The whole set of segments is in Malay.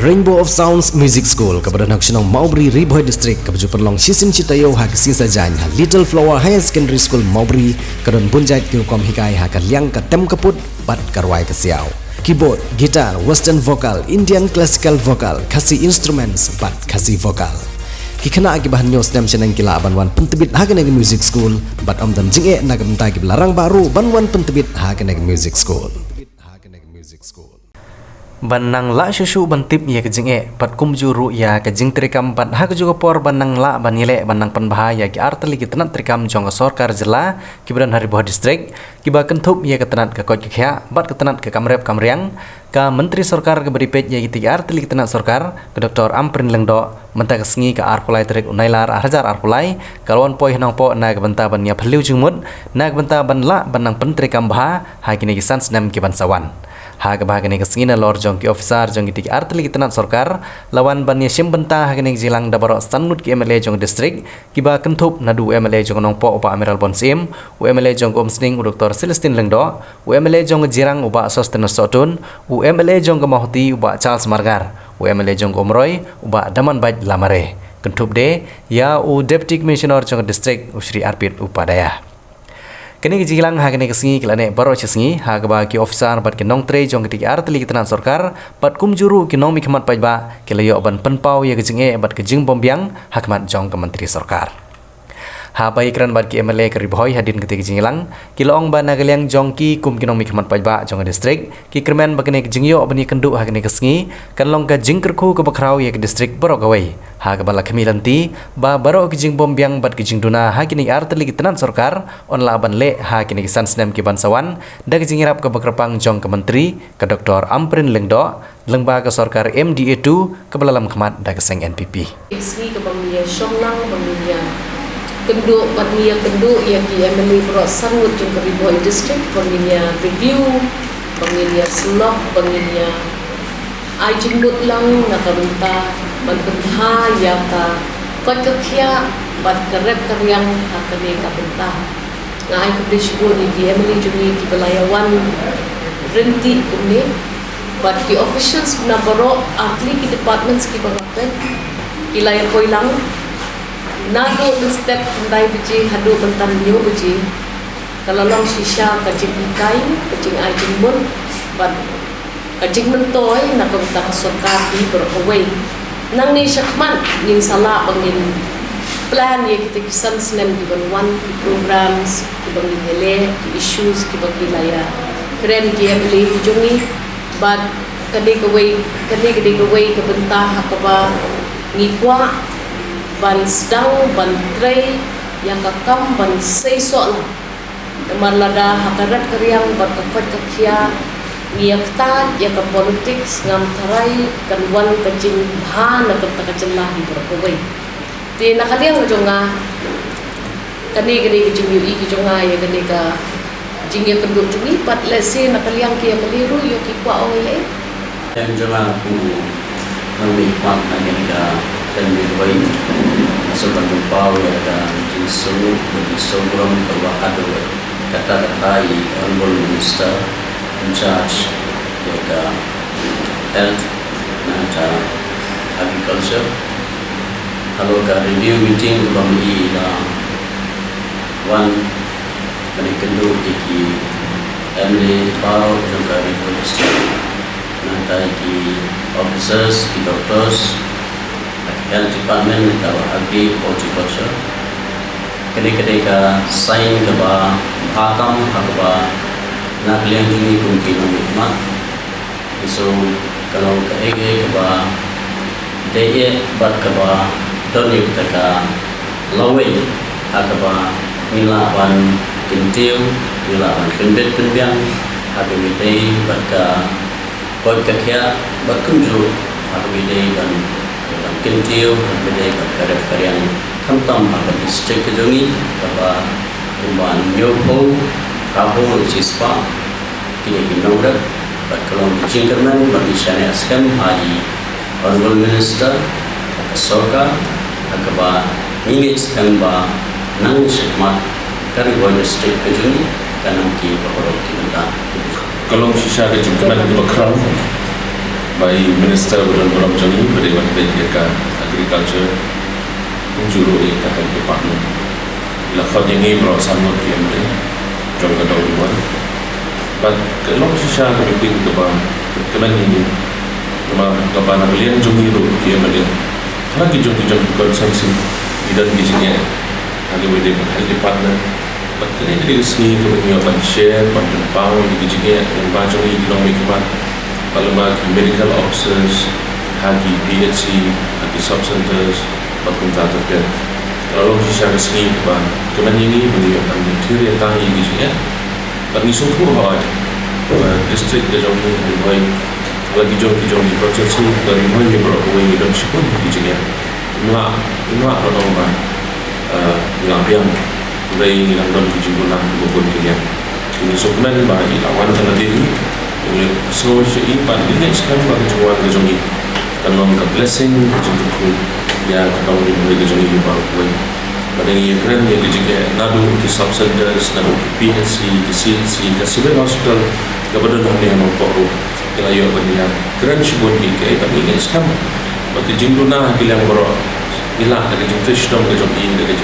Rainbow of Sounds Music School kepada Nasional Maubri Riboy District kepada perlong sisim citayo hak sisa janya Little Flower Higher Secondary School Maubri kedon bunjait kirukom hikai hak liang ke tem keput bat karwai kesiau. Keyboard, gitar, western vocal, Indian classical vocal, kasih instruments bat kasih vocal. Kikana agi bahan news nem senang kila banwan pentebit hageneg music school bat amdan jinge nagam tagi belarang baru banwan pentebit hageneg music school. Banang la susu bantip ya kejinge pat kumjuru ya kejing trikam pat hak juga por banang la banile banang penbahaya ki arteli ki tenat trikam jong sorkar jela kibran hari buah distrik kiba kentup ya ketenat ke kot kya bat ketenat ke kamrep kamriang ka menteri sorkar ke beripet ya ki arteli ki tenat sorkar ke Dr. Amprin Lengdo menta kesengi ke arpulai trik unailar hajar arpulai kalwan poi nang po na ke benta ban ya phaliu jungmut na ke benta ban la banang pentrikam bah hakine ki sans nam ki bansawan hak bahagane kesingina lor jong ki officer jong ki arteli ki tenat sorkar lawan banya sim benta hakane jilang dabaro stanut ki MLA jong distrik kiba kentup nadu MLA jong nong po upa amiral bonsim MLA jong omsning Dr. Celestine Lengdo MLA jong jirang uba sostenus sotun MLA jong kemahoti uba Charles Margar MLA jong omroy uba daman bait lamare kentup de ya deputy commissioner jong distrik Usri Arpit upadaya. Kini kejilang hakene kesengi kilane baro cesengi hak bagi officer bat kenong tre jong ketika arteli ketenan sorkar bat kumjuru kenong mikmat pajba kilayo ban penpau ya kejinge bat kejing bombyang hakmat jong ke menteri sorkar. Ha bai kran bat ki MLA ke Riboy hadin ketika jingilang kilong ban nagaliang jong ki kum kenong mikmat pajba jong distrik ki kermen bakene kejingyo bani kenduk hakene kesengi kanlong ka jing kerku ke bakrau ya ke distrik baro gawai ha ke bala kemilanti ba baro kejing bombyang bat kejing duna hakini arteli ketenan sorkar on la ban le hakini sans nem ki bansawan da kejingirap ke bakrapang jong ke menteri ke Dr. Amprin Lengdo lengba ke sorkar MDA 2 ke balalam khmat da keseng NPP ismi ke bangnya somlang bangnya kenduk bangnya kenduk yang ki MLA bro sangut jong ke Riboy district bangnya review bangnya slok bangnya ajing mutlang nakabenta bantha ya ka kot kya bat karep karyang hakane ka benta ngai ku disgo ni di MLA juni ki belayawan renti kumne bat ki officials na baro atli ki departments ki bangapet ilaya poilang nado step ndai biji hadu bentan nyu biji kalalong shisha ka jikai ka jing ajing mun bat ka jing mentoy na ka benta sorkar di beraway nang ni syakman ning sala bangin plan ye kita kisan senem di ban programs ki bangin hele ki issues ki bagilaya keren ki MLA jungi but kade ke way ke bentah hakaba ngikwa ban sedang ban tray yang kakam ban seisok lah teman lada hakarat karyang ban kakwat kakia ngiyakta ya ke politics ngam tarai kan wan kajing ha na kata kacelah di berkawai di nakaliang jonga kani kajing yu iki jonga ya kani ka jing ya kenduk jungi pat lesi nakaliang ki meliru yo ki kwa oye yang jonga ku nami kwat na kani ka dan Riboy sobat pau ya ka jing sulu di sobrom kawakado kata-kata honorable minister in charge of health and agriculture. Kalau ka review meeting kami one kanikendu iki MLA pau juga Riboy district nanti ki officers ki doctors health department atau agri horticulture ketika sign ke ba bhatam hakba nakliang ini mungkin nikmat so kalau ke ba deye bat ke ba doni kita lawe hakba mila ban kintiu mila ban penbet penbiang hakba dei bat ka kot kakya bat kunju hakba dei ban kintiu hakba dei bat karep karyang kamtam hakba district jongi ba kumban nyopo Rabu Cispa kini ginaurat bat kalong jingkerman bagi syane askam hai honorable minister sorka akaba ingit skam ba nang shikmat Riboy district kejuni kanam ki bakorok ki benda kalong sisa ke jingkerman di bakrau by Minister Budan Bolam Joni Beriwan Pendidikan Agriculture Kunjuru Eka Health Department Lakot yang ini berawal sambut KMD Jom Kadau Luan But kalau sisa kemipin keban ini keban kalian Joni Ru KMD lagi Jom konsensi dan di sini ada Health Department but kini dari sini kebanyakan share bantuan pau di sini yang baca ini ekonomi keban Palembang medical officers, hagi PHC, hagi sub-centers, maupun tertentu. Kalau secara seni keban ini menunjukkan material tahi di sini. Bagi semua awak, distrik jauh lebih baik. Lagi jauh di proses ini dari mana yang berapa ini dan siapa di sini. Inilah penonton lampiang dari London ke Jumlah maupun kalian. Ini sebenarnya bagi lawan dalam diri. Oleh sosial ipan ini sekarang bagi jualan kejongi kalau ke blessing kejongi ya kalau dimulai kejongi baru kue pada ini keren ya kejongi nadu di sub-centers nadu di PHC di CHC ke civil hospital kepada orang yang nampak yang ayo banyak keren sebut ni kayak kami ini sekarang bagi jinduna bilang baru hilang dari jindus dong kejongi dari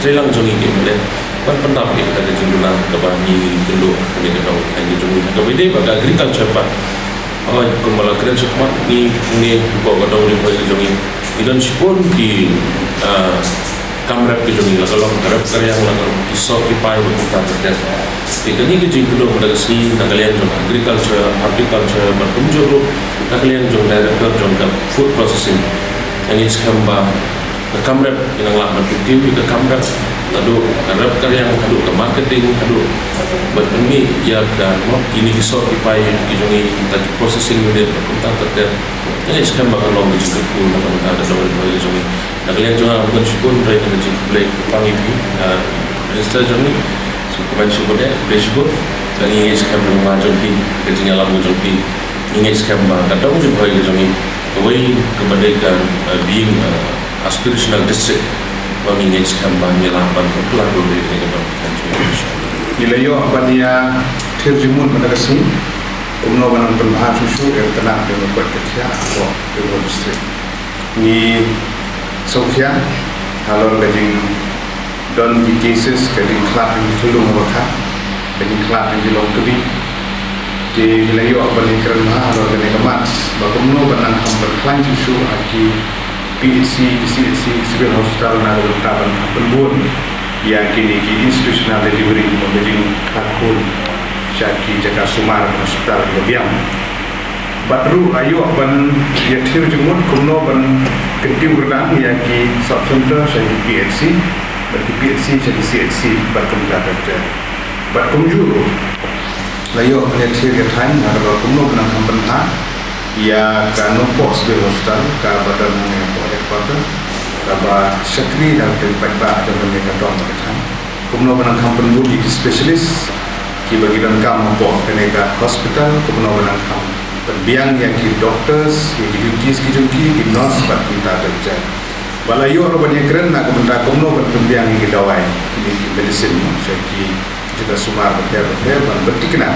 terhilang kejongi kemudian kan pendap ni kita ada jendela kebani teluk ni kita lagi jumlah kebede bagi agriculture pak awak kembali keren semua ni bawa kadang ni boleh jumlah idan sipun di kamera jumlah kalau kamera karya kalau kisah kipai berputar terus jika ni kita jumlah pada si kalian jumlah agriculture horticulture berkunjung kalian jumlah director jumlah food processing yang ini sekarang kamera yang lama berkutiu ke kamera aduh karya aduh ke marketing aduh bertemu ya dan ini kisah dipai dijongi tadi processing unit berkontak terkait ini sekarang bakal long juga pun ada dalam dipai dijongi dan kalian juga bukan syukur dari energi black panggil minister jongi sukuman syukurnya boleh syukur dan ini sekarang belum maju di kerjanya lalu jongi ini sekarang kadang juga dijongi away kemerdekaan being aspirational district mengingat sekarang melamban berkelanjutan dari negara Indonesia. Ilayo abania terjumun menegasi umno banang penbahas susu yang tenang dengan buat kerja atau dengan distrik. Ni Sofia halal gajing don di cases gajing kelab di Tulung Wakat gajing kelab di Long Kebi di ilayo abani kerana halal gajing kemat bakumno banang berkelan susu aki PHC, CHC, civil hospital na taban penbun yang kini ki institutional delivery menjadi kakul syaki jaga sumar hospital Lebiang. Badru ayu ban ya tir jemut kumno ban kentiu berdang yang ki sub center syaki PHC, bagi PHC syaki CHC berkemudah kerja. Bad kumjuru layu ban ya tir ya time ada kumno benang kampenha ya kanu pos civil hospital ka badan yang kota kaba syakri dan terlibat dengan mereka dong macam kumno benang kampen budi spesialis ki bagi dan kam mampu kenega hospital kumno benang kam terbiang yang ki doctors ki duties ki jungki ki nurse bat kita kerja balayo ro banyak keren nak benda kumno terbiang ki dawai ki medicine syaki juga sumar betul ban bertikna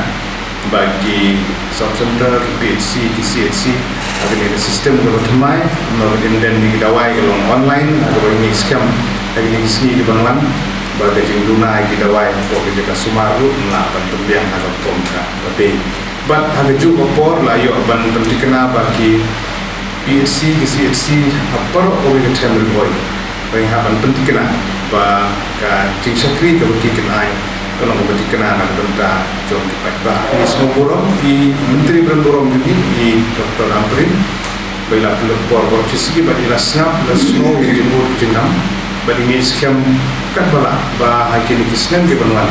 bagi sub-center, PHC, CHC ada ni sistem bertemai kemudian di dawai kalau online ada ini scam lagi ni sini di Banglan bagi jinduna di dawai untuk jaga sumaru nak bantu biang ada pomka tapi bat ada juga por lah yo ban penting kena bagi PHC, CHC apa orang yang terlalu boy bagi haban penting kena bagi cincakri kebaki kenai kalau berarti kena nak benda jom kita ini semua borong di Menteri Berborong juga di Dr. Amrin bila pelopor segi bagi lasnap lasno yang jemur jenam bagi ini skam kan bala bah hakin kisnan ke banwan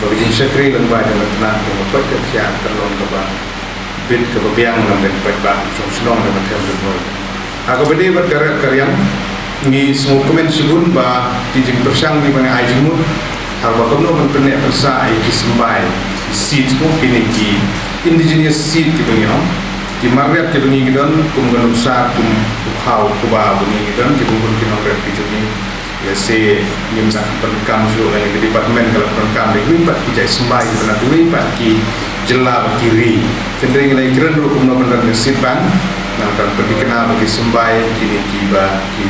bagi syakri lembah dan tenang dapat kerja terlong ke bah bid ke biang dalam dapat bah senang dapat terlong aku bedi berkarya ini semua komen sebut bah dijing bersang di mana ajimut harga kono berpenek persa ai kisembai seed semua kini ki indigenous seed ki bengino ki marret ki bengi gidon kum ganum sa kum khau kuba bengi gidon ki bumbun ki nomor ki juni ya se nimsa penkam jo lagi di departemen kalau penkam di wimpat ki jai sembai bena duwi pat ki jela kiri kendring lai keren ru kumno bandar nesibang nang tan pendikena bagi sembai kini kiba ki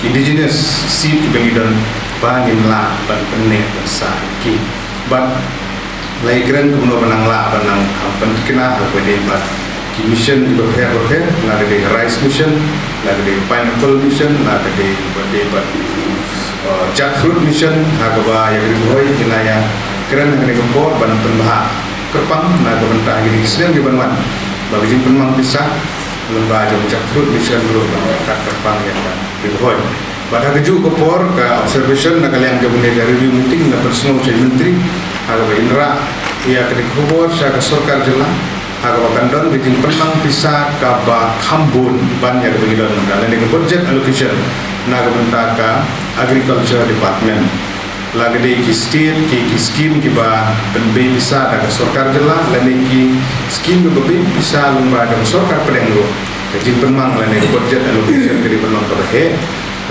indigenous seed bagi dan bangin la ban penne sa ki ban lai keren kumno banang la banang pendikena bagi ban ki mission di berher la de rice mission la de pineapple mission la de ban jackfruit mission agaba yang dibuat kinaya keren dengan kompor ban penbah kerpang na bentah ini sedang dibangun bagi jin penmang pisah lembaga jackfruit mission dulu kat kerpang yang dibuat pada keju kompor ke observation na kalian ke benda review meeting na personal saya menteri agaba indra ia kedik kompor saya ke sorkar jela agaba kandon bagi jin penmang pisah ke ba khambun ban yang begidon dan dengan budget allocation na bentah ke agriculture department lagi di state ki skim ki ba penbe bisa ada sorkar jela lagi ki skim ke be bisa lumba ada sorkar pedenglo jadi penmang lagi budget allocation dari penmang ke he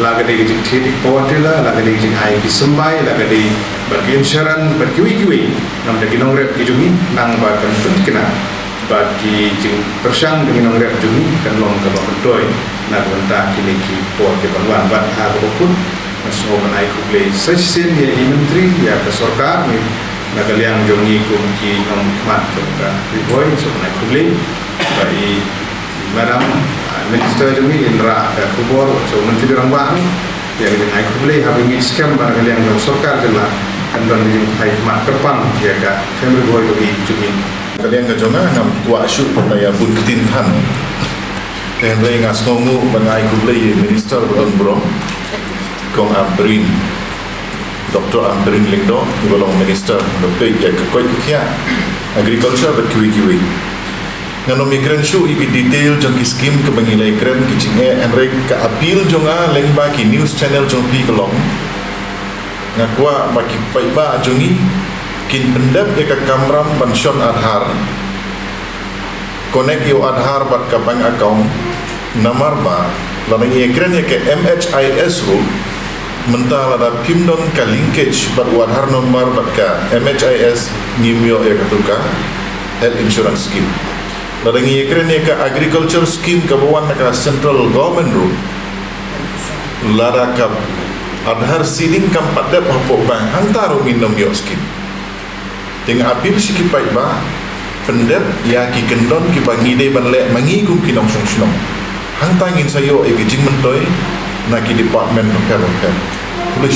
lagi di jadi powatela lagi di ai ki sembai lagi di bagi insurance bagi kiwi nam de ginong rep ki jumi nang ba kan kena bagi jing persang dengan nong rep jumi kan long ke ba toy na benta kini ki po ke bangwan ban ha ko pun so menai kuble sesen ya menteri ya ke sorkar ni nagaliang jongi kumki nong hikmat juga riboy so menai kuble bagi madam minister jongi Indra ke kubor so menteri rambang ya ke naik kuble habis scam nagaliang jong sorkar jelah andon jing hikmat kepang ya ke tem riboy bagi jongi nagaliang ke jonga ngam tua syuk ya bun ketintan Henry ngasngongu menai kuble minister belum bro kong Amberin Dr. Amberin Lingdo ibalong minister lebih ya kekoi kia agriculture berkiwi-kiwi ngano migran shu iki detail jong ki skim ke bangilai kren ki cinge enrek ka appeal jonga lengba ki news channel jong pi kelong ngakwa maki paiba jongi kin pendap ya ka kamram banshon adhar connect yo adhar bat ka bank account namar ba lanang kren ya ke MHIS ru mentah ada pimdon ka linkage bat wadhar nomor bat ka MHIS nimyo ya katuka health insurance scheme ladang ye kren ya ka agriculture scheme ka bawan ka central government ru lara ka adhar seeding kam padap hapo bang hantaro minom yo scheme dengan apil sikipai ba pendep ya ki kendon ki bangide banle mangi kum kinong song hang tangin sayo e gijing mentoy na ki department of health. Kulo